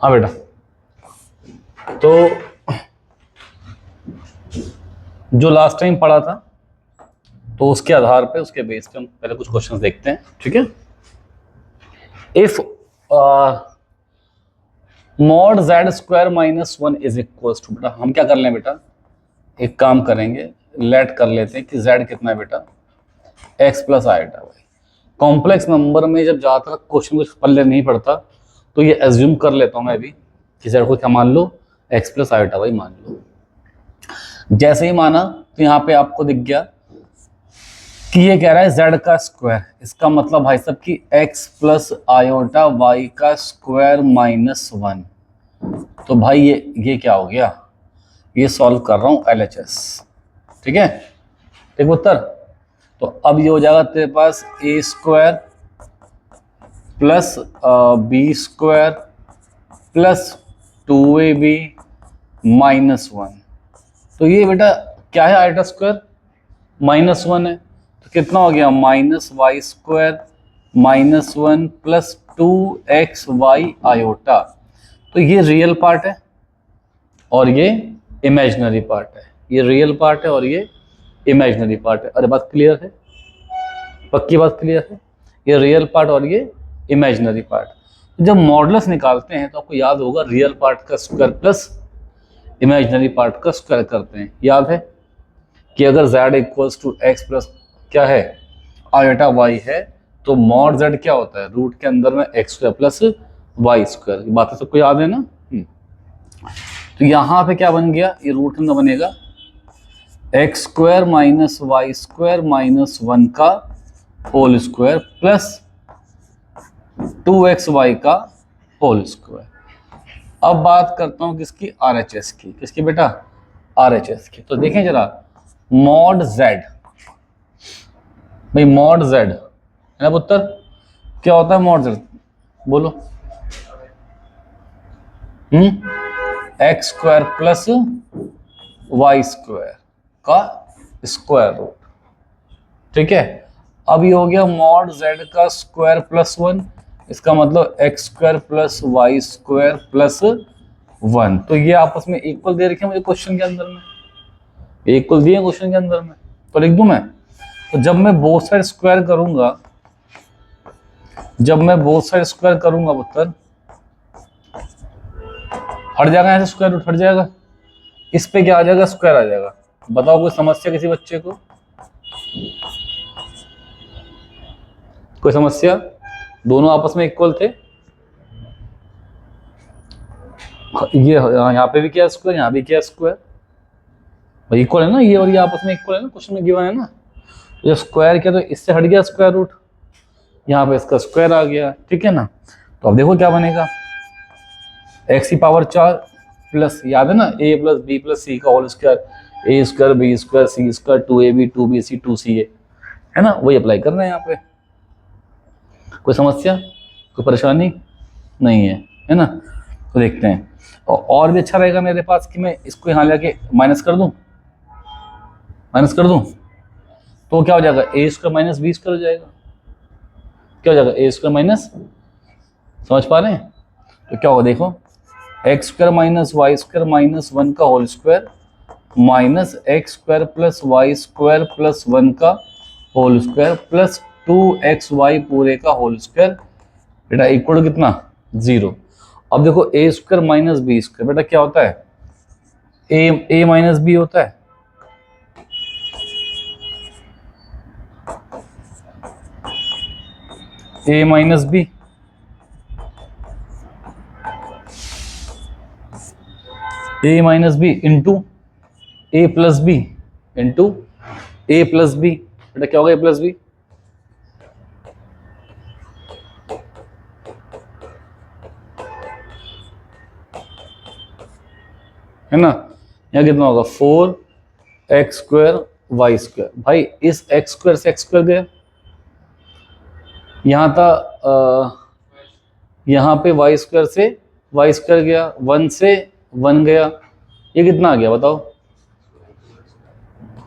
हाँ बेटा, तो जो लास्ट टाइम पढ़ा था तो उसके आधार पे, उसके बेस पे हम पहले कुछ क्वेश्चंस देखते हैं, ठीक है। If mod z square minus one is equal to, बेटा हम क्या कर लें बेटा, एक काम करेंगे, लेट कर लेते हैं कि जेड कितना है बेटा, x plus iota. Complex number में जब ज़्यादातर क्वेश्चन कुछ पल्ले नहीं पड़ता तो ये एज्यूम कर लेता हूँ मैं भी कि जेड को क्या मान लो, एक्स प्लस आइटा वाई मान लो। जैसे ही माना तो यहाँ पे आपको दिख गया कि ये कह रहा है जेड का स्क्वायर, इसका मतलब भाई साहब कि एक्स प्लस आयोटा वाई का स्क्वायर माइनस वन। तो भाई ये क्या हो गया, ये सॉल्व कर रहा हूँ LHS, ठीक है, ठीक उत्तर। तो अब ये हो जाएगा तेरे पास a square plus b square plus 2ab minus one. तो ये बेटा क्या है, आइटा स्क्वायर माइनस वन है, तो कितना हो गया, minus y square minus one plus 2xy iota. तो ये रियल पार्ट है और ये इमेजिनरी पार्ट है, ये रियल पार्ट है और ये इमेजिनरी पार्ट है। अरे बात क्लियर है, पक्की बात क्लियर है, ये रियल पार्ट और ये इमेजिनरी पार्ट। जब मॉडुलस निकालते हैं तो आपको याद होगा रियल पार्ट का स्क्वायर प्लस इमेजिनरी पार्ट का स्क्वायर करते हैं, याद है कि अगर z equals to x plus क्या है, आयोटा वाई है, तो मॉड z क्या होता है, रूट के अंदर में x square plus y square. ये बातें सबको याद है ना। तो यहाँ पे क्या बन गया, ये रूट के अंदर बनेगा x square minus y square minus one का होल स्क्वायर प्लस 2xy का होल स्क्वायर। अब बात करता हूं किसकी, RHS की, किसकी बेटा, RHS की। तो देखें जरा, मॉड z, भाई मॉड z है ना पुत्र, क्या होता है मॉड z, बोलो। X square plus y square का स्क्वायर रूट, ठीक है। अब ये हो गया मॉड z का स्क्वायर प्लस वन, इसका मतलब x square plus y square plus one. तो ये आपस में इक्वल दे रखे मुझे क्वेश्चन के अंदर में, इक्वल दिए क्वेश्चन के अंदर में, तो लिख दूं मैं। तो जब मैं बोथ साइड स्क्वायर करूंगा, जब मैं बोथ साइड स्क्वायर करूंगा पुत्र, हट जाएगा ऐसे, स्क्वायर रूट हट जाएगा, इस पे क्या आ जाएगा, स्क्वायर आ जाएगा। बताओ कोई समस्या किसी बच्चे को, कोई समस्या, दोनों आपस में इक्वल थे। ये यहाँ पे भी क्या स्क्वायर, यहाँ भी क्या स्क्वायर, भाई इक्वल है ना, ये और ये आपस में इक्वल है ना, क्वेश्चन में गिवन है ना। तो स्क्वायर किया तो इससे हट गया स्क्वायर रूट, यहाँ पे इसका स्क्वायर आ गया, ठीक है ना। तो अब देखो क्या बनेगा, एक्स की पावर 4 प्लस, याद है ना, a प्लस बी प्लस सी का होल स्क्वायर, ए स्क्वायर बी स्क्वायर सी स्क्वायर 2ab 2bc 2ca, है ना, वही अप्लाई कर रहे हैं यहाँ पे। कोई समस्या, कोई परेशानी नहीं है, है ना। तो देखते हैं, और भी अच्छा रहेगा मेरे पास कि मैं इसको यहाँ लेके माइनस कर दूं, माइनस कर दूं, तो क्या हो जाएगा, ए स्क्वायर माइनस बी स्क्वायर हो जाएगा, क्या हो जाएगा, ए स्क्वायर माइनस, समझ पा रहे हैं। तो क्या होगा देखो, x square minus y square minus one का whole square minus x square plus y square plus one का होल स्क्वायर प्लस 2xy पूरे का होल स्क्वायर, बेटा इक्वल कितना, 0। अब देखो ए स्क्वायर माइनस बी स्क्वायर, बेटा क्या होता है, ए माइनस बी होता है, ए माइनस बी, ए माइनस बी इंटू ए प्लस बी इंटू ए प्लस बी, बेटा क्या होगा, ए प्लस बी, है ना। यहाँ कितना होगा, 4x स्क्वायर वाई स्क्वायर। भाई इस x स्क्वायर से x स्क्वायर गया, यहाँ था यहाँ पे y स्क्वायर से y स्क्वायर गया, 1 से 1 गया, ये कितना आ गया बताओ,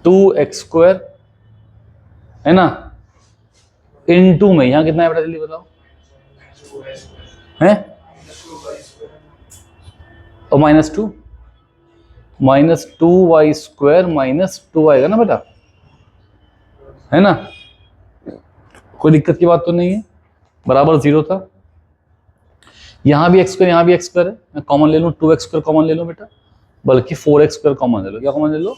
2x स्क्वायर, है ना, इनटू में यहाँ कितना है बेटा, जल्दी बताओ, है और -2 माइनस 2 आएगा ना बेटा, है ना, कोई दिक्कत की बात तो नहीं है, बराबर 0 था। यहाँ भी x2 यहाँ भी x2 है, मैं कॉमन ले लूँ, 2x2 कॉमन ले लो बेटा, बल्कि 4x2 कॉमन ले लो। क्या कॉमन ले लो?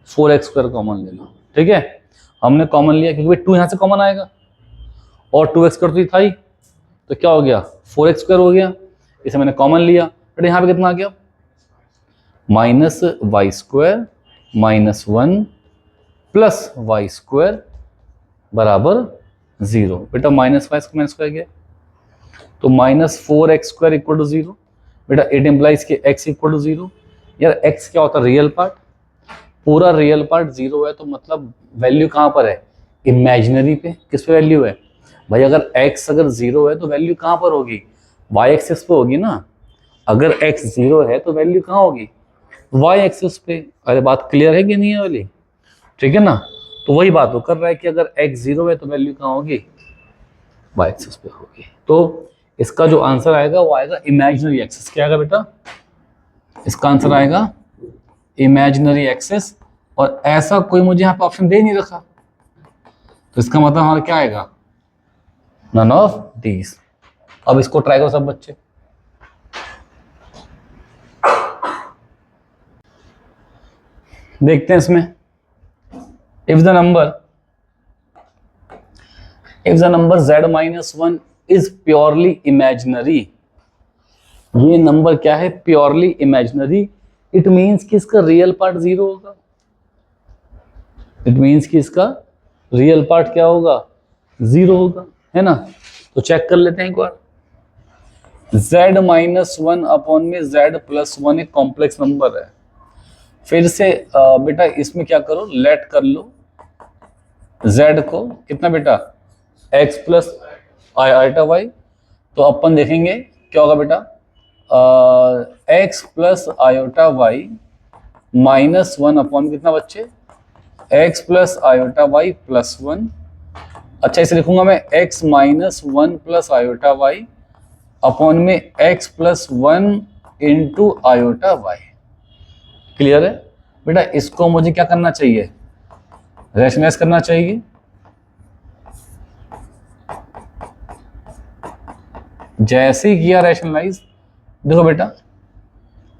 4x2 कॉमन ले लो। ठीक है, हमने कॉमन लिया क्योंकि 2 यहाँ से कॉमन आएगा और 2x2 तो था ही, तो क्या हो गया 4x2 हो गया, इसे मैंने कॉमन लिया। बट यहाँ पे कितना आ गया -y² माइनस 1 प्लस y² बराबर 0। बेटा -y² गया तो -4x² इक्वल टू 0। बेटा इट इम्प्लाइज कि x इक्वल टू 0। यार x क्या होता है? Real part. पूरा रियल पार्ट 0 है तो मतलब वैल्यू कहाँ पर है? इमेजिनरी पे। किस पे वैल्यू है भाई? अगर x अगर 0 है तो वैल्यू कहाँ पर होगी? y एक्सिस पे होगी ना। अगर x 0 है तो वैल्यू कहाँ होगी? y एक्सिस पे। अरे बात क्लियर है कि नहीं है वाली? ठीक है ना, तो वही बात वो कर रहा है कि अगर x 0 है तो वैल्यू कहाँ होगी? y एक्सिस पे होगी। तो इसका जो आंसर आएगा वो आएगा इमेजिनरी एक्सिस। क्या आएगा बेटा? इसका आंसर आएगा इमेजिनरी एक्सिस। और ऐसा कोई मुझे यहाँ पे ऑप्शन दे नहीं रखा, तो इसका मतलब हमारा क्या आएगा? None of these. अब इसको ट्राई करो सब बच्चे। देखते हैं इसमें, if the number z-1 is purely imaginary, ये नंबर क्या है? Purely imaginary. इट मीन्स कि इसका रियल पार्ट 0 होगा। इट मीन्स कि इसका रियल पार्ट क्या होगा? 0 होगा, है ना। तो चेक कर लेते हैं एक बार। z-1 अपॉन में z+1 एक कॉम्प्लेक्स नंबर है। फिर से बेटा इसमें क्या करो, लेट कर लो z को कितना बेटा? x plus iota y। तो अपन देखेंगे क्या होगा बेटा? x plus iota y -1 upon कितना बच्चे? x plus iota y plus 1। अच्छा इसे लिखूंगा मैं x -1 plus iota y upon में x plus 1 into iota y। Clear है बेटा? इसको मुझे क्या करना चाहिए? रैशनलाइज करना चाहिए। जैसे ही किया रैशनलाइज, देखो बेटा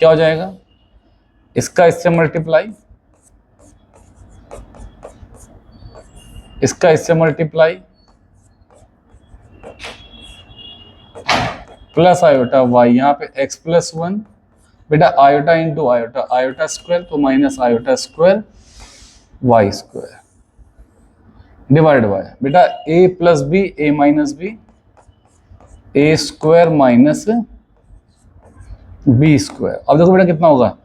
क्या हो जाएगा? इसका इससे मल्टीप्लाई, इसका इससे मल्टीप्लाई, प्लस आयोटा y, यहाँ पे x प्लस 1 बेटा, iota into iota, iota square तो minus iota square y square divide by बेटा a plus b, a minus b, a square minus b square. अब देखो बेटा कितना होगा?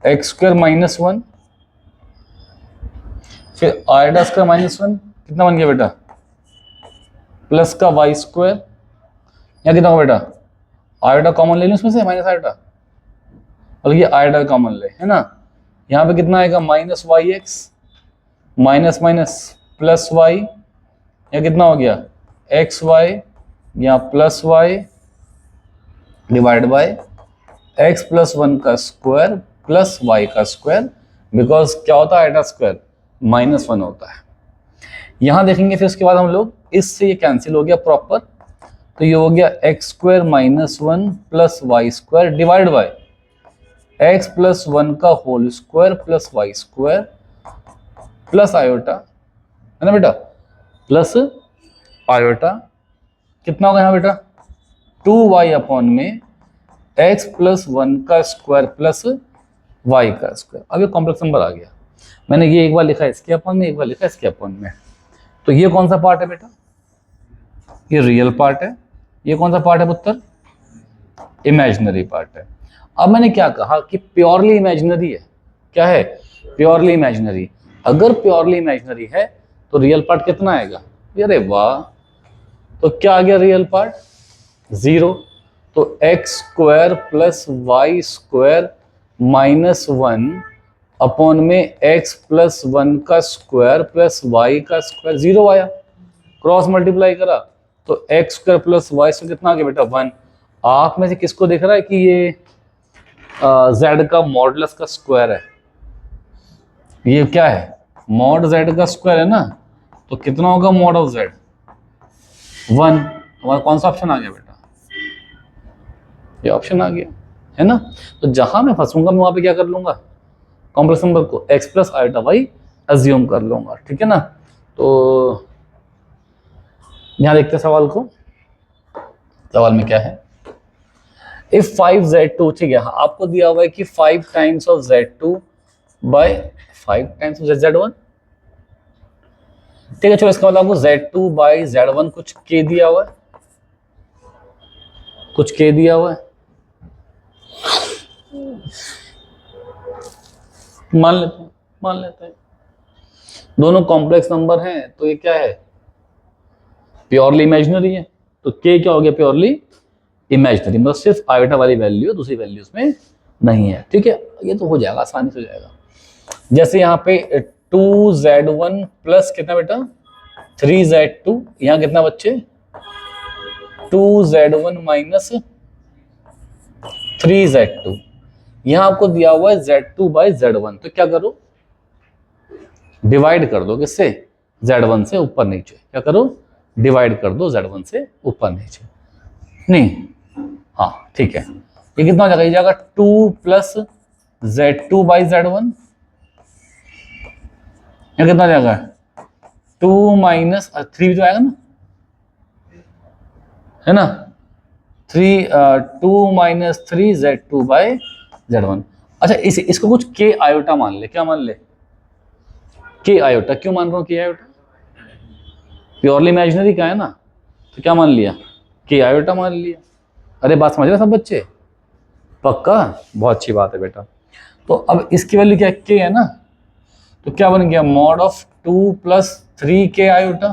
एक्स स्क्वायर माइनस 1, फिर आयोटा स्क्वायर माइनस 1 कितना बन गया बेटा? प्लस का वाई स्क्वायर। यहाँ कितना होगा बेटा? आयोटा कॉमन ले लो इसमें से, माइनस आयोटा, बल्कि आयोटा कॉमन ले, है ना। यहाँ पे कितना आएगा? Minus y x minus minus plus y, यहाँ कितना हो गया? एक्स वाई, यहाँ plus y divide by x plus 1 का स्क्वायर प्लस वाई का स्क्वायर, बिकॉज क्या होता है? आयोटा स्क्वायर -1 होता है। यहां देखेंगे फिर उसके बाद हम लोग, इससे ये कैंसिल हो गया प्रॉपर, तो ये हो गया x square -1 plus y square divide by x plus 1 का whole square plus y square plus iota, है ना बेटा, प्लस आयोटा। कितना होगा यहाँ बेटा? 2y अपॉन में x प्लस 1 का स्क्वायर प्लस y का स्क्वायर। अब ये कॉम्प्लेक्स नंबर आ गया। मैंने ये एक बार लिखा है इसके अपॉन में, एक बार लिखा है इसके अपॉन में। तो ये कौन सा पार्ट है बेटा? ये रियल पार्ट है। ये कौन सा पार्ट है पुत्र? इमेजिनरी पार्ट है। अब मैंने क्या कहा कि प्योरली इमेजिनरी है। क्या है? Purely imaginary. अगर प्योरली इमेजिनरी है तो रियल पार्ट कितना आएगा? अरे वाह, तो क्या आ गया रियल पार्ट? 0। तो x square plus y square minus 1 upon में एक्स प्लस 1 का स्क्वायर प्लस वाई का स्क्वायर, 0 आया। क्रॉस मल्टीप्लाई करा तो x square plus y square कितना आ गया बेटा? 1। आप में से किसको दिख रहा है कि ये z का मॉडुलस का स्क्वायर है, ये क्या है, मॉड z का स्क्वायर है ना, तो कितना होगा मॉड ऑफ z, 1। हमारा कौन सा ऑप्शन आ गया बेटा, ये ऑप्शन आ गया है ना। तो जहां मैं फंसूंगा मैं वहां पे क्या कर लूंगा, कॉम्प्लेक्स नंबर को x plus iota y assume कर लूंगा, ठीक है ना। तो यहां देखते हैं सवाल को, सवाल में क्या है, इफ 5z2, ठीक है, आपको दिया हुआ है कि 5 times of z2 by 5 times of z1, ठीक है। चलो इसका मतलब आपको z2 बाय z1 कुछ k दिया हुआ है, कुछ k दिया हुआ है, मान लेते हैं दोनों कॉम्प्लेक्स नंबर हैं, तो ये क्या है, प्योरली इमेजिनरी है, तो k क्या हो गया, प्योरली इमेजिनरी, मतलब सिर्फ आयोटा वाली वैल्यू, दूसरी वैल्यू उसमें नहीं है, ठीक है। ये तो हो जाएगा, आसानी से हो जाएगा। जैसे यहाँ पे 2z1 प्लस कितना बेटा 3z2, यहाँ कितना बच्चे 2z1 माइनस 3z2, यहाँ आपको दिया हुआ है z2 बाई z1, तो क्या करो, डिवाइड कर दो, किससे, z1 से ऊपर नीचे, क्या करो, डिवाइड कर दो z1 से ऊपर नीचे, नहीं, हाँ ठीक है, ये कितना हो जाएगा, ये जाएगा 2 प्लस z2 बाई z1, यहाँ कितना जाएगा 2 माइनस 3 भी तो आएगा ना, है ना, 2 माइनस 3 z2 बाई z1। अच्छा इसको कुछ k आयोटा मान ले, क्या मान ले, k आयोटा, क्यों मान रहा हूँ k आयोटा, प्योरली इमेजिनरी का है ना, तो क्या मान लिया, k आयोटा मान लिया। अरे बात समझ रहे सब बच्चे, पक्का, बहुत अच्छी बात है बेटा। तो अब इसकी वैल्यू क्या है, k है ना, तो क्या बन गया, mod of 2 plus 3k iota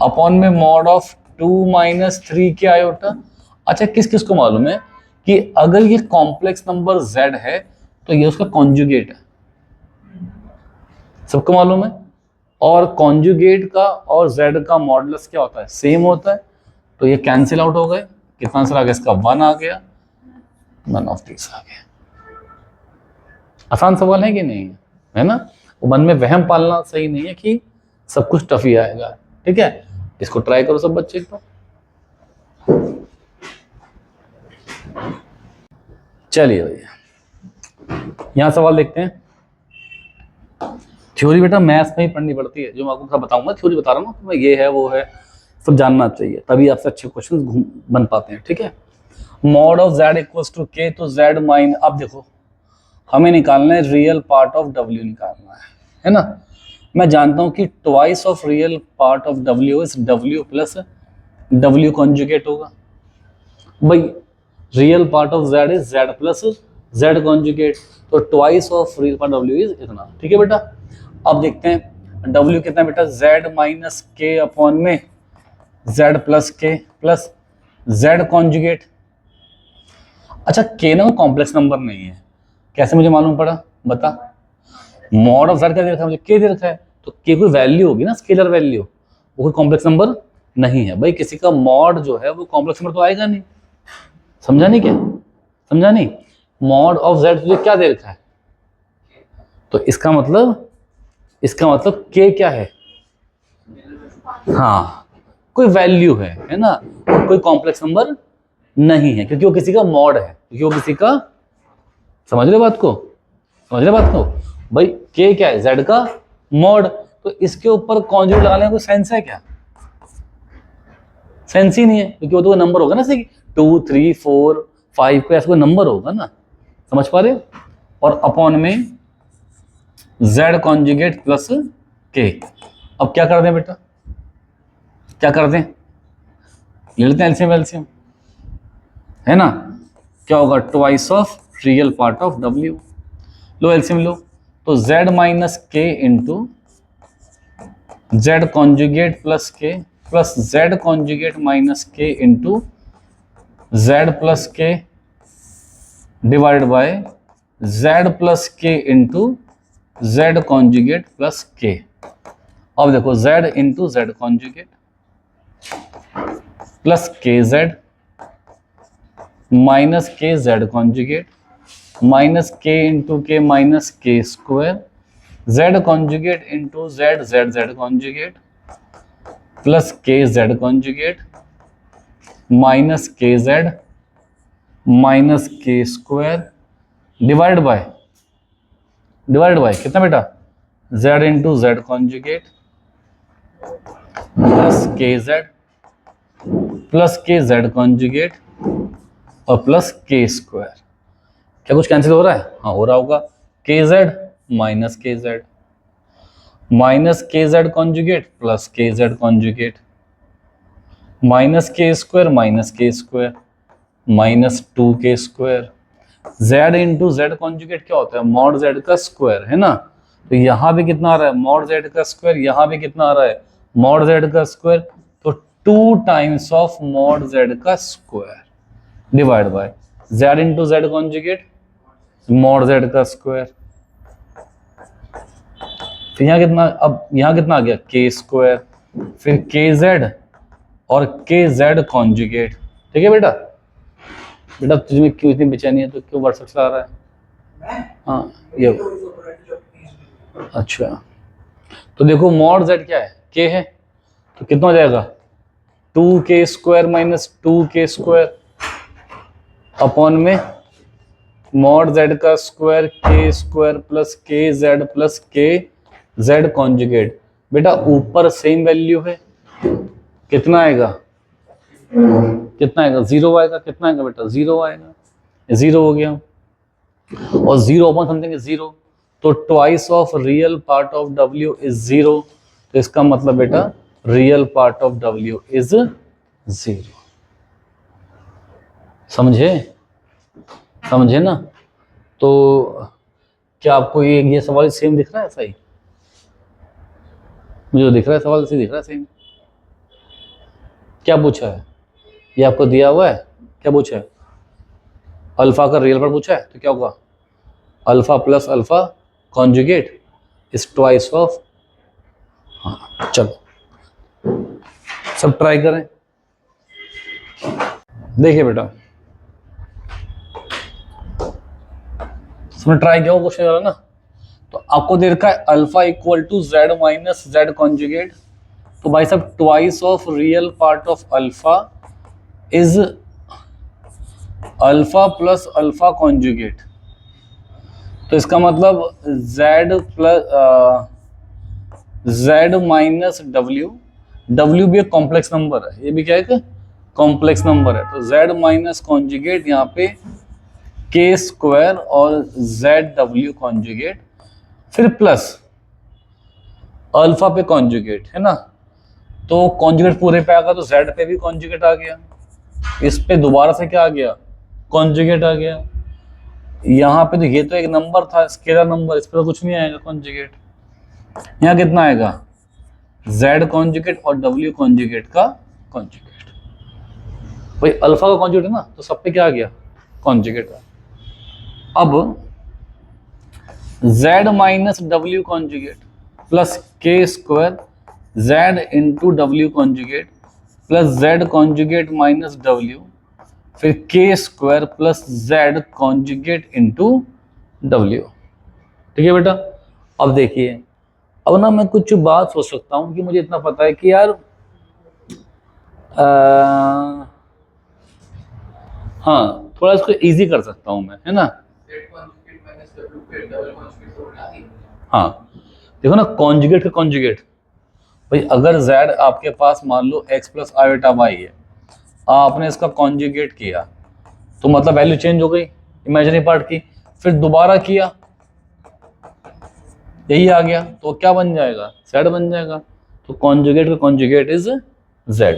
upon में mod of 2 minus 3k iota. अच्छा किस किस को मालूम है कि अगर ये कॉम्प्लेक्स नंबर z है तो ये उसका कॉन्जुगेट है, सबको मालूम है, और कॉन्जुगेट का और z का मॉडुलस क्या होता है, सेम होता है, तो ये कैंसिल आउट हो गए, कितना आंसर आ गया इसका, 1 आ गया, नन ऑफ दिस आ गया। आसान सवाल है कि नहीं है ना, वो मन में वहम पालना सही नहीं है कि सब कुछ टफ ही आएगा, ठीक है, इसको ट्राई करो सब बच्चे तो। चलिए भैया यहां सवाल देखते हैं। थ्योरी बेटा मैथ्स में ही पढ़नी पड़ती है, जो मैं आपको बताऊंगा थ्योरी बता रहा हूँ तो मैं ये है वो है सब जानना चाहिए, तभी आपसे अच्छे क्वेश्चन बन पाते हैं, ठीक है। Mod of z equals to k, तो z माइन, अब देखो हमें निकालना है रियल पार्ट ऑफ w निकालना है ना। मैं जानता हूं कि twice of real part of w is w plus w conjugate होगा, भाई real part of z is z plus z conjugate, तो twice of real part w is इतना, ठीक है बेटा। अब देखते हैं w कितना बेटा, z माइनस k अपॉन में z plus k plus z conjugate. अच्छा k ना कॉम्प्लेक्स नंबर नहीं है, कैसे मुझे मालूम पड़ा, बता, मॉड ऑफ z क्या दे रखा है मुझे, k दे रखा है, तो k कोई वैल्यू होगी ना, स्केलर वैल्यू, वो कोई कॉम्प्लेक्स नंबर नहीं है भाई, किसी का मॉड जो है वो कॉम्प्लेक्स नंबर तो आएगा नहीं, समझा नहीं, क्या समझा नहीं, मॉड ऑफ z तुझे क्या दे रखा है, तो इसका मतलब k क्या है, हाँ कोई वैल्यू है ना, कोई कॉम्प्लेक्स नंबर नहीं है, क्योंकि वो किसी का मॉड है, क्योंकि वो किसी का, समझ रहे बात को, समझ रहे बात को, भाई k क्या है, z का मॉड, तो इसके ऊपर कॉन्जुगेट लगाने का कोई सेंस है क्या, सेंस ही नहीं है, क्योंकि वो तो नंबर होगा ना, जैसे 2 3 4 5 को ऐसा कोई नंबर होगा ना, समझ पा रहे हो, और अपॉन में z कॉन्जुगेट प्लस k। अब क्या कर दें बेटा, क्या कर दें, ले लेते हैं एलसीएम है ना, क्या होगा, twice of real part of w, लो एलसीएम लो, तो z minus k into z conjugate plus k plus z conjugate minus k into z plus k divide by z plus k into z conjugate plus k। अब देखो z into z conjugate plus kz minus k z conjugate minus k into k minus k square z conjugate into z z z conjugate plus k z conjugate minus k Z minus k square divide bye कितना बेटा Z into Z conjugate plus k z conjugate और plus k square. क्या कुछ cancel हो रहा है? हाँ हो रहा होगा। के Z minus k z conjugate plus k z conjugate minus k square minus 2 के square Z into Z conjugate क्या होता है? मॉड जेड का स्क्वायर है ना। तो यहां भी कितना आ रहा है? मॉड जेड का स्क्वायर। यहां भी कितना आ रहा है? मॉड जेड का स्क्वायर। तो 2 टाइम्स ऑफ मॉड जेड का square divide bye Z into Z conjugate mod Z का स्क्वायर। तो यहाँ कितना, अब यहाँ कितना आ गया? के स्क्वायर फिर के जेड और के जेड कॉन्जुगेट। ठीक है बेटा? बेटा तुझमें क्यों इतनी बेचैनी है? तो क्यों व्हाट्सएप चला रहा है? हाँ ये अच्छा। तो देखो मॉड जेड क्या है? के है। तो कितना हो जाएगा? 2 के स्क्वायर माइनस 2 के स्क्वायर अपॉन में मॉड जेड का स्क्वायर के square plus k Z plus k z conjugate. बेटा ऊपर सेम वैल्यू है, कितना आएगा? कितना आएगा? 0 आएगा। कितना आएगा बेटा? 0 आएगा। 0 हो गया और 0 अपॉन समथिंग इज 0। तो twice of real part of W is 0। तो इसका मतलब बेटा real part of W is 0। समझे ना? तो क्या आपको ये सवाल सेम दिख रहा है? सही मुझे दिख रहा है, सवाल सही दिख रहा है सेम। क्या पूछा है? ये आपको दिया हुआ है। क्या पूछा है? अल्फा का रियल पार्ट पूछा है। तो क्या होगा? Alpha plus alpha conjugate is twice of. हाँ चलो सब ट्राई करें। देखिए बेटा इसमें ट्राई किया क्वेश्चन वाला ना। तो आपको दे रखा है alpha equal to z minus z conjugate. तो भाई साहब twice of real part of alpha is alpha plus alpha conjugate. तो इसका मतलब z plus z minus w भी एक कॉम्प्लेक्स नंबर है। ये भी क्या है? एक कॉम्प्लेक्स नंबर है। तो z माइनस कॉन्जुगेट यहाँ पे के स्क्वायर और ZW कॉन्जुगेट फिर प्लस अल्फा पे कॉन्जुगेट है ना। तो कॉन्जुगेट पूरे पे आ गया तो Z पे भी कॉन्जुगेट आ गया। इस पे दोबारा से क्या आ गया? कॉन्जुगेट आ गया। यहाँ पे तो ये तो एक नंबर था स्केलर नंबर, इस पर तो कुछ नहीं आएगा कॉन्जुगेट। यहाँ कितना आएगा? Z कॉन्जुगेट और W कॉन्जुगेट का कॉन्जुगेट। भाई अल्फा का कॉन्जुगेट है ना, तो सब पे क्या आ गया? कॉन्जुगेट। अब Z minus W conjugate plus k square Z into W conjugate plus Z conjugate minus W फिर k square plus Z conjugate into W। ठीक है बेटा? अब देखिए, अब ना मैं कुछ बात सोच सकता हूँ कि मुझे इतना पता है कि यार हाँ थोड़ा इसको इजी कर सकता हूँ मैं, है ना? हाँ देखो ना, कॉन्जुगेट का कॉन्जुगेट। भाई अगर Z आपके पास मान लो x प्लस आयोटा वाई है, आपने इसका कॉन्जुगेट किया तो मतलब वैल्यू चेंज हो गई इमेजिनरी पार्ट की। फिर दोबारा किया यही आ गया तो क्या बन जाएगा? Z बन जाएगा। तो कॉन्जुगेट का कॉन्जुगेट इज Z।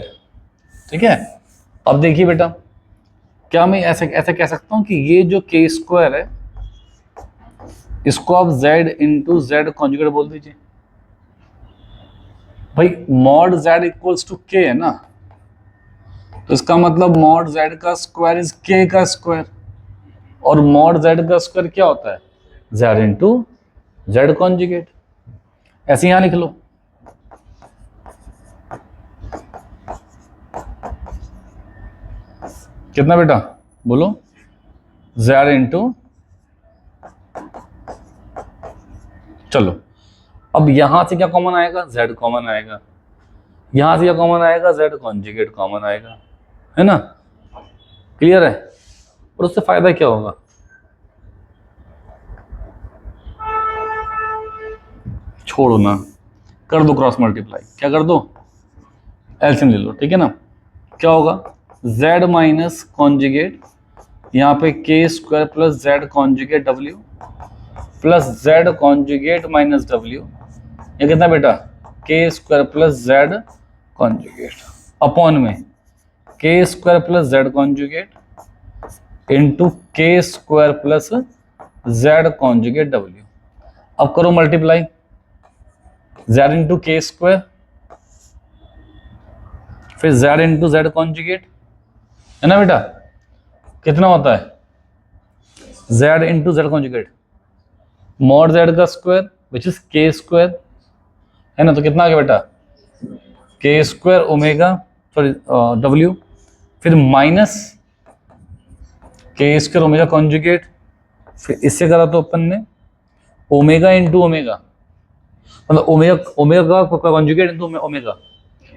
ठीक है? अब देखिए बेटा, क्या मैं ऐसे कह सकता हूं कि ये जो के स्क्वायर है इसको आप Z इंटू जेड कॉन्जुगेट बोल दीजिए। भाई मॉड Z इक्वल्स टू के है ना, तो इसका मतलब मॉड Z का स्क्वायर इज के का स्क्वायर और मॉड Z का स्क्वायर क्या होता है? Z into Z conjugate. ऐसे यहां लिख लो। कितना बेटा? बोलो, z इंटू, चलो अब यहां से क्या कॉमन आएगा, z कॉमन आएगा, यहां से क्या कॉमन आएगा, z कॉन्जुगेट कॉमन आएगा, है ना, क्लियर है। और उससे फायदा क्या होगा, छोड़ो ना, कर दो क्रॉस मल्टीप्लाई, क्या कर दो, एलसीएम ले लो, ठीक है ना। क्या होगा, z माइनस कॉन्जुगेट, यहाँ पे k square plus z conjugate w plus z conjugate minus w, ये कितना बेटा, k square plus z conjugate upon में k square plus z conjugate into k square plus z conjugate w। अब करो multiply, z into के square, फिर z into Z conjugate, है ना बेटा, कितना होता है, z into Z conjugate mod z का square which is k square, है ना, तो कितना आ गया बेटा, k square omega sorry w, फिर minus k square omega conjugate, फिर इससे करा तो अपन ने ओमेगा इंटू ओमेगा, मतलब ओमेगा का conjugate into omega,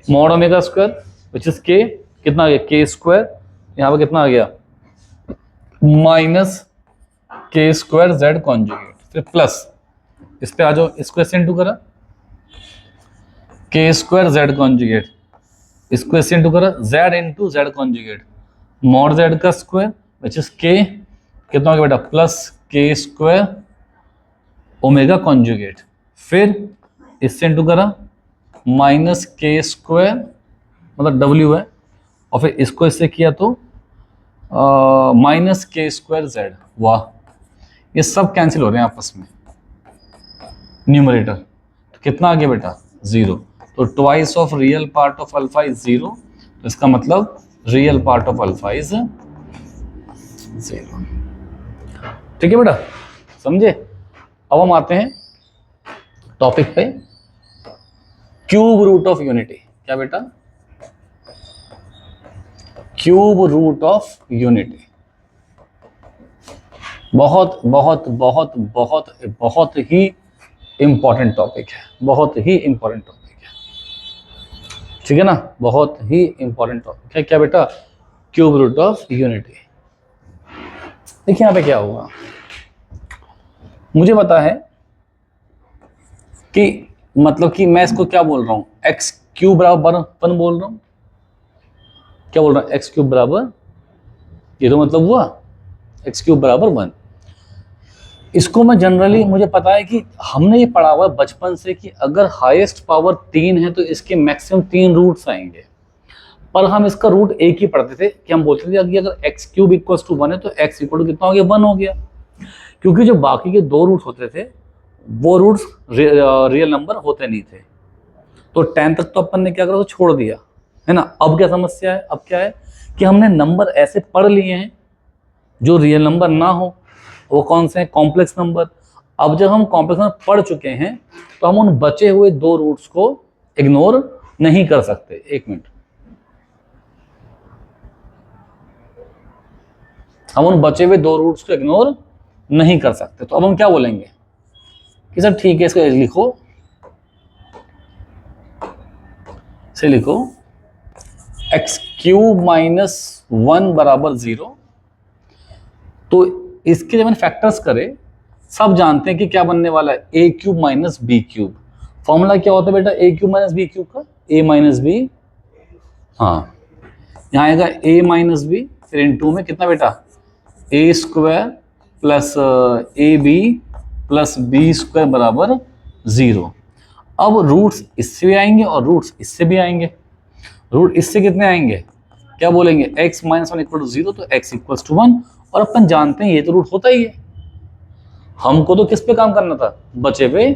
mod omega square which is k, कितना आ गया k स्क्वायर, यहाँ पे कितना आ गया minus k square z conjugate, फिर प्लस इस पे आ जाओ, इसको ऐसे इंटू करा k स्क्वायर z कॉन्जुगेट, इसको ऐसे इंटू करा z into Z conjugate mod z का स्क्वायर विच इज k, कितना हो गया बेटा plus k square omega conjugate, फिर इससे इंटू करा माइनस k स्क्वायर मतलब w है, और फिर इसको इससे किया तो माइनस k स्क्वायर z। वाह, ये सब कैंसिल हो रहे हैं आपस में न्यूमरेटर, तो कितना आ गया बेटा 0, तो twice of real part of alpha is 0, तो इसका मतलब real part of alpha is 0, ठीक है बेटा, समझे। अब हम आते हैं टॉपिक पे, क्यूब रूट ऑफ यूनिटी, क्या बेटा, क्यूब रूट ऑफ यूनिटी, बहुत बहुत बहुत बहुत बहुत ही इंपॉर्टेंट टॉपिक है, बहुत ही इंपॉर्टेंट टॉपिक है, ठीक है ना, बहुत ही इंपॉर्टेंट टॉपिक है, क्या बेटा, क्यूब रूट ऑफ यूनिटी। देखिए यहां पे क्या हुआ, मुझे पता है कि मतलब कि मैं इसको क्या बोल रहा हूं, एक्स क्यूब बराबर 1 बोल रहा हूं, क्या बोल रहा हूं, एक्स क्यूब बराबर, ये तो मतलब हुआ एक्स क्यूब बराबर 1। इसको मैं जनरली, मुझे पता है कि हमने ये पढ़ा हुआ है बचपन से कि अगर हाईएस्ट पावर 3 है तो इसके मैक्सिमम 3 रूट्स आएंगे, पर हम इसका रूट एक ही पढ़ते थे कि हम बोलते थे कि अगर एक्स क्यूब इक्वल टू 1 है तो एक्स इक्वल टू कितना हो गया, 1 हो गया, क्योंकि जो बाकी के 2 रूट्स होते थे वो रूट्स रियल नंबर होते नहीं थे, तो 10 तक तो अपन ने क्या करा, तो छोड़ दिया, है ना। अब क्या समस्या है, अब क्या है कि हमने नंबर ऐसे पढ़ लिए हैं जो रियल नंबर ना हो, वो कौन से हैं, कॉम्प्लेक्स नंबर। अब जब हम कॉम्प्लेक्स नंबर पढ़ चुके हैं तो हम उन बचे हुए 2 रूट्स को इग्नोर नहीं कर सकते। एक मिनट, हम उन बचे हुए 2 रूट्स को इग्नोर नहीं कर सकते, तो अब हम क्या बोलेंगे कि सर ठीक है, इसको लिखो, से लिखो एक्स क्यूब माइनस 1 बराबर 0, तो इसके जब मैंने फैक्टर्स करे, सब जानते हैं कि क्या बनने वाला है, a cube minus b cube. Formula क्या होता है बेटा, a cube minus b cube का, ए माइनस बी, हाँ यहाँ आएगा ए माइनस बी, फिर इन 2 में कितना बेटा, a square plus a b plus b square बराबर 0। अब रूट्स इससे भी आएंगे और रूट्स इससे भी आएंगे, रूट इससे कितने आएंगे, क्या बोलेंगे, x माइनस 1 इक्वल टू 0, तो x इक्वल टू 1, और अपन जानते हैं ये तो रूट होता ही है, हमको तो किस पे काम करना था, बचे हुए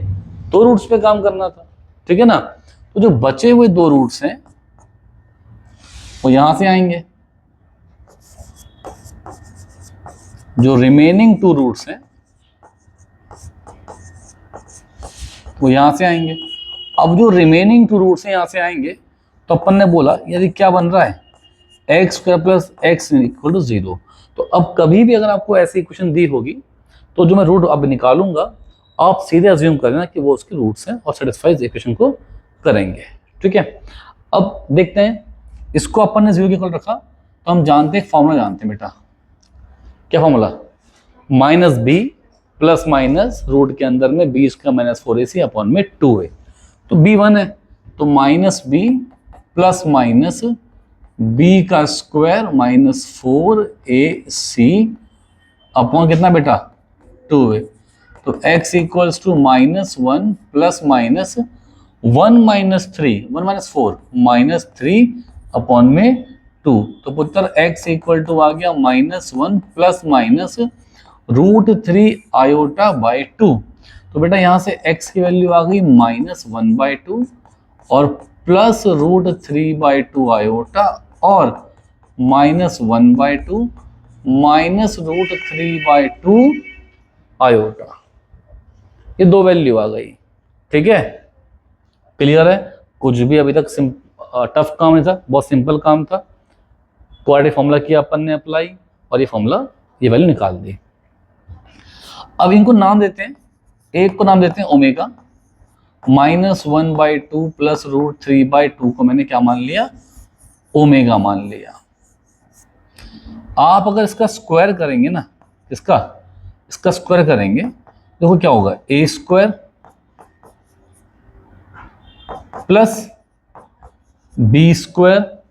2 रूट्स पे काम करना था, ठीक है ना। तो जो बचे हुए 2 रूट्स हैं वो यहां से आएंगे, जो रिमेनिंग 2 रूट्स हैं वो यहां से आएंगे। अब जो रिमेनिंग 2 रूट्स हैं यहां से आएंगे, तो अपन ने बोला यदि क्या बन रहा है, x square plus x equal to 0, तो अब कभी भी अगर आपको ऐसी इक्वेशन दी होगी तो जो मैं रूट अब निकालूंगा आप सीधे अज्यूम कर लेना कि वो उसके रूट्स हैं और सेटिस्फाइज इक्वेशन को करेंगे। ठीक है, अब देखते हैं, इसको अपन ने 0 के इक्वल रखा तो हम जानते हैं, फॉर्मूला जानते हैं बेटा, क्या formula, minus b plus minus root के अंदर में b square minus 4ac upon में 2a। तो b 1 है तो minus b plus minus b का स्क्वायर माइनस 4ac अपॉन कितना बेटा 2a। तो x equals to -1 plus minus 1 minus 4 minus 3 upon में 2। तो पुत्र x इक्वल टू आ गया -1 प्लस माइनस √3 आयोटा बाई 2। तो बेटा यहाँ से x की वैल्यू आ गई -1/2 और प्लस √3/2 आयोटा और -1/2 माइनस √3/2 आयोटा। ये दो वैल्यू आ गई। ठीक है, क्लियर है, कुछ भी अभी तक टफ काम नहीं था, बहुत सिंपल काम था। क्वाड्रेटिक फॉर्मूला किया अपन ने अप्लाई और ये फॉर्मूला, ये वैल्यू निकाल दी। अब इनको नाम देते हैं, एक को नाम देते हैं ओमेगा, -1/2 प्लस √3/2 को मैंने क्या मान लिया, ओमेगा मान लिया। आप अगर इसका स्क्वायर करेंगे ना, इसका स्क्वायर करेंगे, देखो क्या होगा, a square plus b square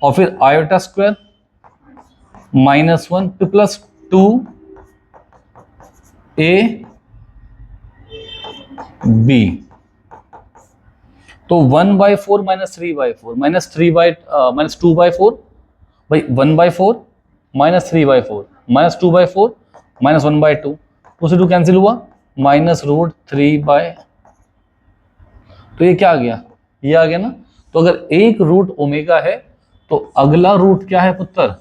और फिर आयोटा स्क्वायर -1 प्लस 2ab। तो 1/4 माइनस 3/4 माइनस 2/4 भाई 1/4 माइनस 3/4 माइनस 2/4 माइनस 1/2, 2 से 2 कैंसिल हुआ, माइनस √3/, तो ये क्या आ गया, ये आ गया ना। तो अगर एक रूट ओमेगा है तो अगला रूट क्या है पुत्र,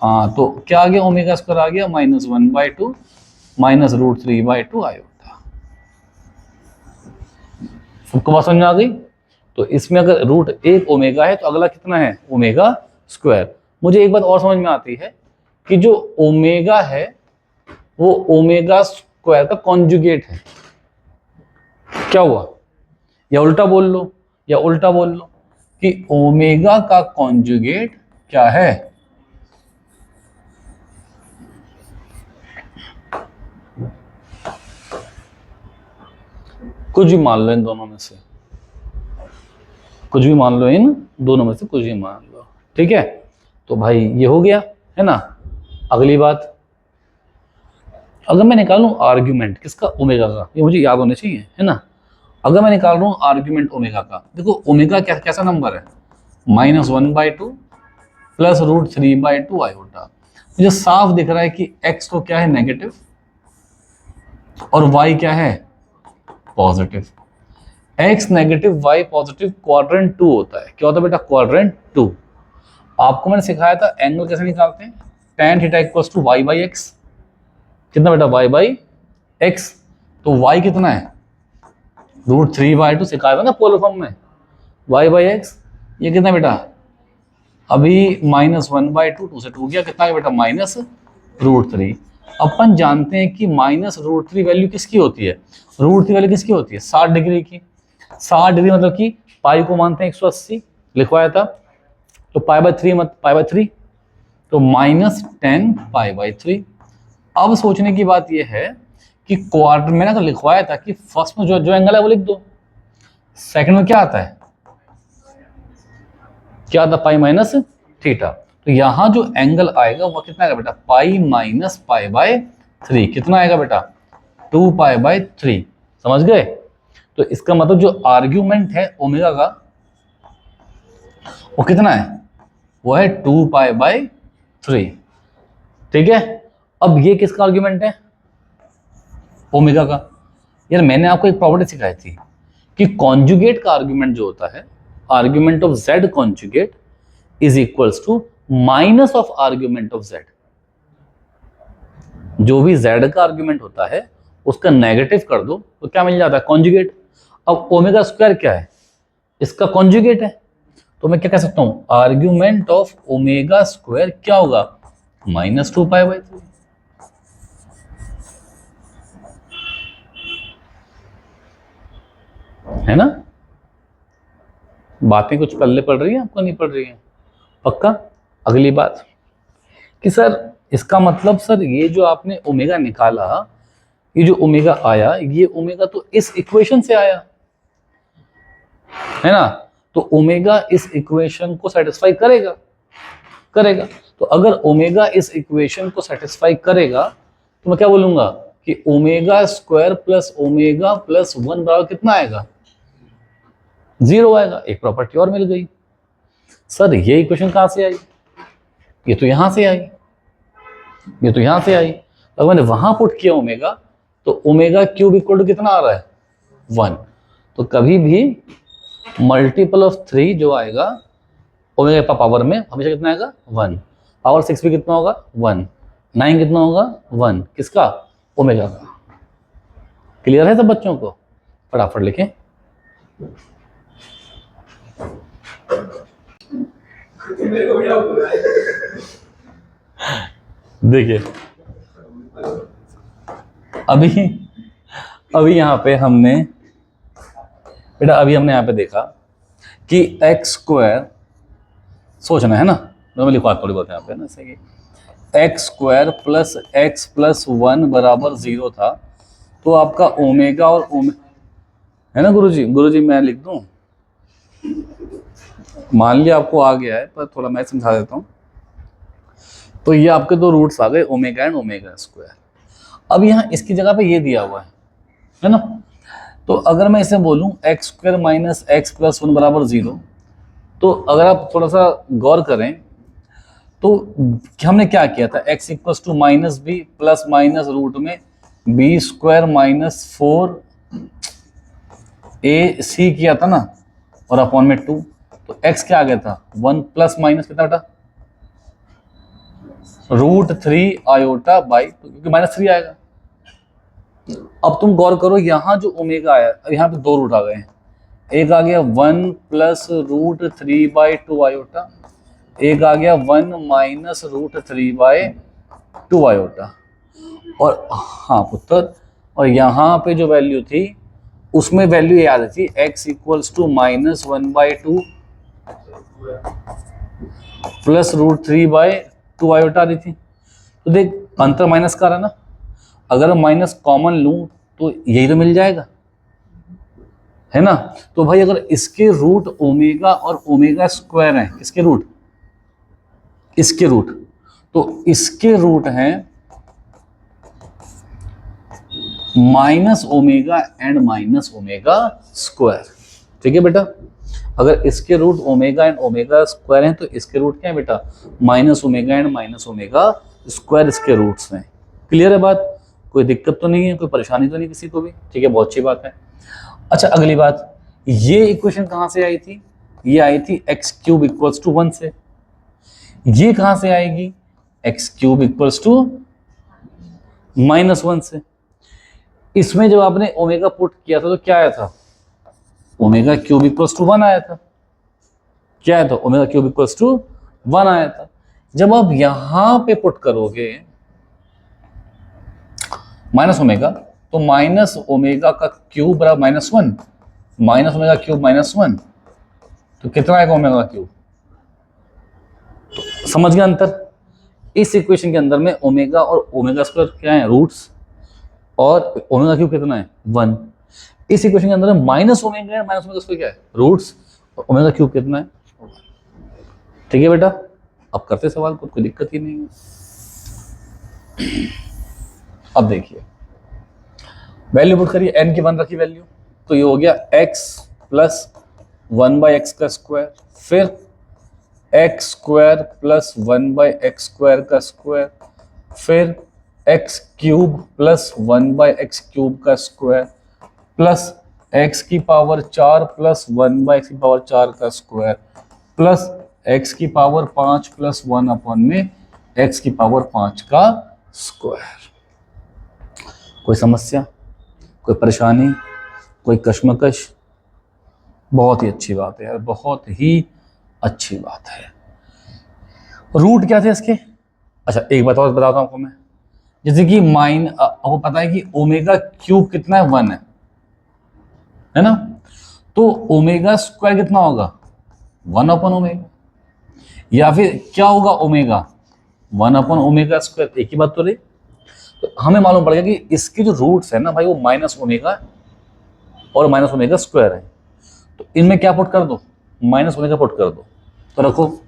हाँ तो क्या आ गया, ओमेगा स्क्वायर आ गया -1/2 माइनस √3/2 आयोटा। सबको बात समझ में आ गई। तो इसमें अगर रूट एक ओमेगा है तो अगला कितना है, ओमेगा स्क्वायर। मुझे एक बात और समझ में आती है कि जो ओमेगा है वो ओमेगा स्क्वायर का कॉन्जुगेट है। क्या हुआ, या उल्टा बोल लो, कि ओमेगा का कॉन्जुगेट क्या है, कुछ भी मान लो इन दोनों में से, कुछ भी मान लो, इन दोनों में से कुछ भी मान लो। ठीक है, तो भाई ये हो गया है ना। अगली बात, अगर मैं निकालूं आर्ग्यूमेंट किसका, ओमेगा का, ये मुझे याद होने चाहिए है ना। अगर मैं निकाल रहा हूं आर्ग्यूमेंट ओमेगा का, देखो ओमेगा कैसा नंबर है, -1/2 प्लस √3/2 आयोटा। मुझे साफ दिख रहा है कि x को क्या है, नेगेटिव, और y क्या है, positive. x negative y positive, quadrant 2 होता है। क्या होता है बेटा, क्वाड्रेंट 2। आपको मैंने सिखाया था एंगल कैसे निकालते हैं, tan theta equals to y/x, कितना बेटा, y/x। तो y कितना है, √3/2 सिखाया था ना पोलर फॉर्म में, y/x। ये कितना बेटा, अभी -1/2, 2 से 2 गया, कितना है बेटा, -√3। अपन जानते हैं कि -√3 वैल्यू किसकी होती है, √3 वैल्यू किसकी होती है, 60 डिग्री की। 60 डिग्री मतलब कि पाई को मानते हैं 180 लिखवाया था, तो π/3 तो -10 π/3। अब सोचने की बात यह है कि क्वार्टर, मैंने तो लिखवाया था कि फर्स्ट में जो एंगल है वो लिख दो, सेकंड में क्या आता है, क्या आता है, π-θ। तो यहां जो एंगल आएगा वो कितना आएगा बेटा, π-π/3। कितना आएगा बेटा, 2π/3। समझ गए। तो इसका मतलब जो आर्ग्यूमेंट है ओमेगा का वो कितना है, वो है 2π/3। ठीक है, अब ये किसका आर्ग्यूमेंट है, ओमेगा का। यार मैंने आपको एक प्रॉपर्टी सिखाई थी कि कॉन्जुगेट का आर्ग्यूमेंट जो होता है, argument of z conjugate is equals to minus of argument of z। जो भी z का आर्ग्यूमेंट होता है उसका नेगेटिव कर दो तो क्या मिल जाता है, कॉन्जुगेट। अब ओमेगा स्क्वायर क्या है, इसका कॉन्जुगेट है। तो मैं क्या कह सकता हूं, आर्ग्यूमेंट ऑफ ओमेगा स्क्वायर क्या होगा, -2π/3 है ना। बातें कुछ पल्ले पड़ रही है आपको, नहीं पड़ रही है? पक्का। अगली बात कि सर इसका मतलब सर ये जो आपने ओमेगा निकाला, ये जो ओमेगा आया, ये ओमेगा तो इस इक्वेशन से आया है ना, तो ओमेगा इस इक्वेशन को सेटिस्फाई करेगा। तो अगर ओमेगा इस इक्वेशन को सेटिस्फाई करेगा तो मैं क्या बोलूंगा कि omega square plus omega plus 1 बराबर कितना आएगा? 0 आएगा। एक प्रॉपर्टी और मिल गई। सर ये इक्वेशन कहां से आई? ये तो यहां से आई, ये तो यहां से आई। अगर मैंने वहां पुट किया ओमेगा, तो ओमेगा क्यूब इक्वल टू कितना आ रहा है? 1। तो कभी भी मल्टीपल ऑफ 3 जो आएगा ओमेगा का पावर में हमेशा कितना आएगा? 1। पावर 6 भी कितना होगा? 1। 9 कितना होगा? 1। किसका? ओमेगा का। क्लियर है सब बच्चों को? फटाफट लिखें। देखिए अभी यहाँ पे हमने बेटा, अभी हमने यहाँ पे देखा कि एक्स स्क्वायर, सोचना है ना, मैं लिखवा थोड़ी बहुत यहाँ पे ना, सही। X square plus x plus 1 बराबर 0 था, तो आपका ओमेगा और है ना गुरुजी मैं लिख दूं? मान लिया आपको आ गया है, पर थोड़ा मैं समझा देता हूँ। तो ये आपके दो रूट्स आ गए, ओमेगा एंड ओमेगा स्क्वायर। अब यहाँ इसकी जगह पे ये दिया हुआ है ना, तो अगर मैं इसे बोलूँ x square minus x plus 1 बराबर 0, तो अगर आप थोड़ा सा गौर करें तो हमने क्या किया था? X equals to minus b plus minus root में b square minus 4 a c किया था ना, और अपॉन में 2। तो एक्स क्या आ गया था? 1 प्लस माइनस कितना बेटा? √3 आयोटा बाई, क्योंकि -3 आएगा। अब तुम गौर करो, यहां जो ओमेगा आया, यहाँ पे 2 रूट आ गए हैं। एक आ गया 1 प्लस √3/2 आयोटा, एक आ गया 1 माइनस √3/2 आयोटा। और हाँ पुत्र, और यहाँ पे जो वैल्यू थी उसमें वैल्यू याद थी, x equals to -1/2 plus √3/2 iota आ रही थी। तो देख अंतर माइनस का रहा ना, अगर माइनस कॉमन लूं तो यही तो मिल जाएगा, है ना। तो भाई अगर इसके रूट ओमेगा और ओमेगा स्क्वायर हैं, किसके रूट? इसके रूट, तो इसके रूट हैं minus omega and minus omega square. ठीक है बेटा, अगर इसके root omega and omega square हैं तो इसके रूट क्या है बेटा? Minus omega and minus omega square इसके रूट्स हैं। क्लियर है बात? कोई दिक्कत तो नहीं है, कोई परेशानी तो नहीं किसी को भी? ठीक है, बहुत अच्छी बात है। अच्छा अगली बात, ये इक्वेशन कहां से आई थी? ये आई थी एक्स क्यूब इक्वल्स टू 1 से। ये कहां से आएगी? एक्स क्यूब इक्वल्स टू -1 से। इसमें जब आपने ओमेगा पुट किया था तो क्या आया था? ओमेगा क्यूब इक्वल्स टू 1 आया था। क्या आया था? ओमेगा क्यूब इक्वल्स टू 1 आया था। जब आप यहां पे पुट करोगे माइनस ओमेगा, तो माइनस ओमेगा का क्यूब बराबर -1, माइनस ओमेगा क्यूब -1, तो कितना आएगा ओमेगा क्यूब? तो समझ गया अंतर? इस इक्वेशन के अंदर में ओमेगा और ओमेगा स्क्वायर क्या है? रूट्स, और ओमेगा क्यूब कितना है? 1। इस इक्वेशन के अंदर माइनस ओमेगा है, माइनस ओमेगा स्क्वायर क्या है? रूट्स, और ओमेगा क्यूब कितना है? ठीक है बेटा, अब करते सवाल को, कोई दिक्कत ही नहीं है। अब देखिए वैल्यू पुट करिए, n की 1 रखी वैल्यू, तो ये हो गया x प्लस 1/x का स्क्वायर, फिर x square plus 1/x square का स्क्वायर, फिर x cube plus 1/x cube का स्क्वायर, प्लस x की पावर 4 प्लस 1/x की पावर 4 का स्क्वायर, प्लस x की पावर 5 प्लस 1 अपॉन में x की पावर 5 का स्क्वायर। कोई समस्या, कोई परेशानी, कोई कश्मकश? बहुत ही अच्छी बात है यार, बहुत ही अच्छी बात है। रूट क्या थे इसके? अच्छा एक बात और बताता हूँ आपको मैं, जैसे कि आपको पता है कि ओमेगा क्यूब कितना है, 1 है ना, तो ओमेगा स्क्वायर कितना होगा, 1/ओमेगा, या फिर क्या होगा ओमेगा, 1/ओमेगा स्क्वायर, एक ही बात तो रही। तो हमें मालूम पड़ गया कि इसके जो रूट्स है ना भाई वो माइनस ओमेगा और माइनस ओमेगा स्क्वायर है, तो इनमें क्या पुट कर दो, माइनस ओमेगा पुट कर दो, तो रखो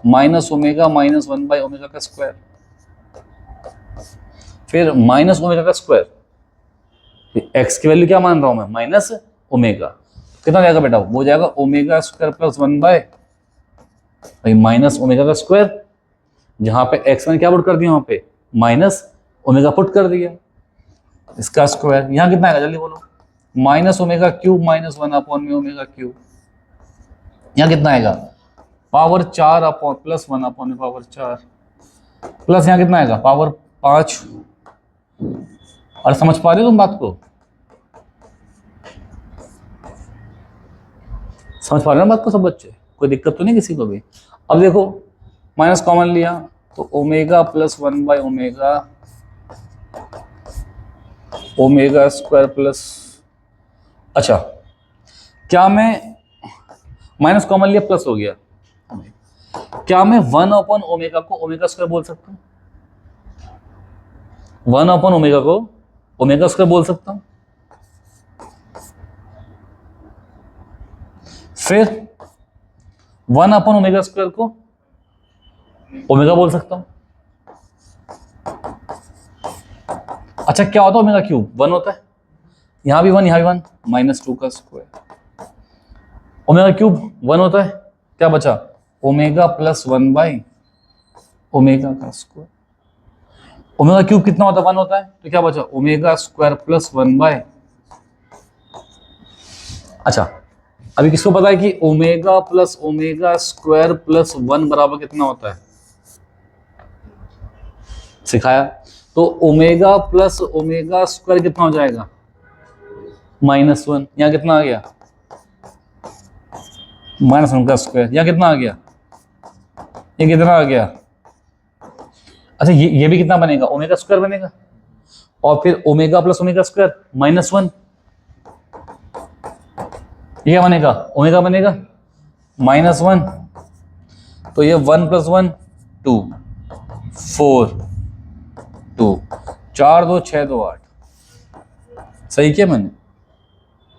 माइनस ओमेगा माइनस 1/ओमेगा का स्क्वायर, फिर माइनस ओमेगा का स्क्वायर, एक्स की वैल्यू क्या मान रहा हूं मैं, माइनस ओमेगा, कितना जाएगा बेटा, वो जाएगा omega square plus 1 minus omega का स्क्वायर, जहां पे एक्स मैंने क्या पुट कर दिया, वहां पे माइनस ओमेगा पुट कर दिया, इसका स्क्वायर, यहां कितना आएगा जल्दी बोलो, माइनस ओमेगा क्यूब माइनस 1/ओमेगा क्यूब, यहां कितना आएगा, पावर 4 अपॉन प्लस 1 पावर 4, प्लस यहां कितना आएगा, पावर 5। और समझ पा रहे हो तुम बात को, समझ पा रहे हो बात को सब बच्चे, कोई दिक्कत तो नहीं किसी को भी। अब देखो माइनस कॉमन लिया तो ओमेगा प्लस 1/ओमेगा ओमेगा स्क्वायर प्लस, अच्छा क्या मैं माइनस कॉमन लिया प्लस हो गया, क्या मैं 1/ओमेगा को ओमेगा स्क्वायर बोल सकता हूं, 1/ओमेगा को ओमेगा स्क्वायर बोल सकता हूं, फिर 1/ओमेगा स्क्वायर को ओमेगा बोल सकता हूं। अच्छा क्या होता है ओमेगा क्यूब, 1 होता है, यहां भी 1 यहां भी 1, -2 का स्क्वायर, ओमेगा क्यूब 1 होता है, क्या बचा ओमेगा प्लस 1/ओमेगा का स्क्वायर, ओमेगा क्यूब कितना होता है, 1 होता है, तो क्या बचा ओमेगा स्क्वायर प्लस 1/, अच्छा अभी किसको पता है कि omega plus omega square plus 1 बराबर कितना होता है, सिखाया, तो ओमेगा प्लस ओमेगा स्क्वायर कितना हो जाएगा, -1, यहां कितना आ गया, -1 का स्क्वायर, यहां कितना आ गया, ये कितना आ गया, अच्छा ये भी कितना बनेगा, ओमेगा स्क्वायर बनेगा, और फिर ओमेगा प्लस ओमेगा स्क्वायर -1, ये क्या बनेगा, ओमेगा बनेगा -1, तो ये 1 + 1 2 4 2 4 2 6 2 8, सही किया मैंने,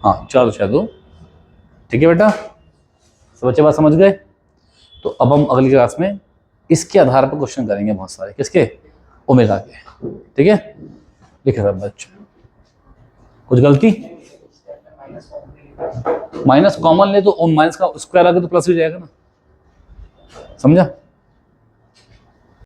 हाँ 4 2 6 2, ठीक है बेटा, सब बच्चे बात समझ गए। तो अब हम अगली क्लास में इसके आधार पर क्वेश्चन करेंगे बहुत सारे, किसके, ओमेगा के, ठीक है, लिखे सब बच्चे, कुछ गलती, माइनस कॉमन ले तो माइनस का स्क्वायर आ गया तो प्लस हो जाएगा ना, समझा।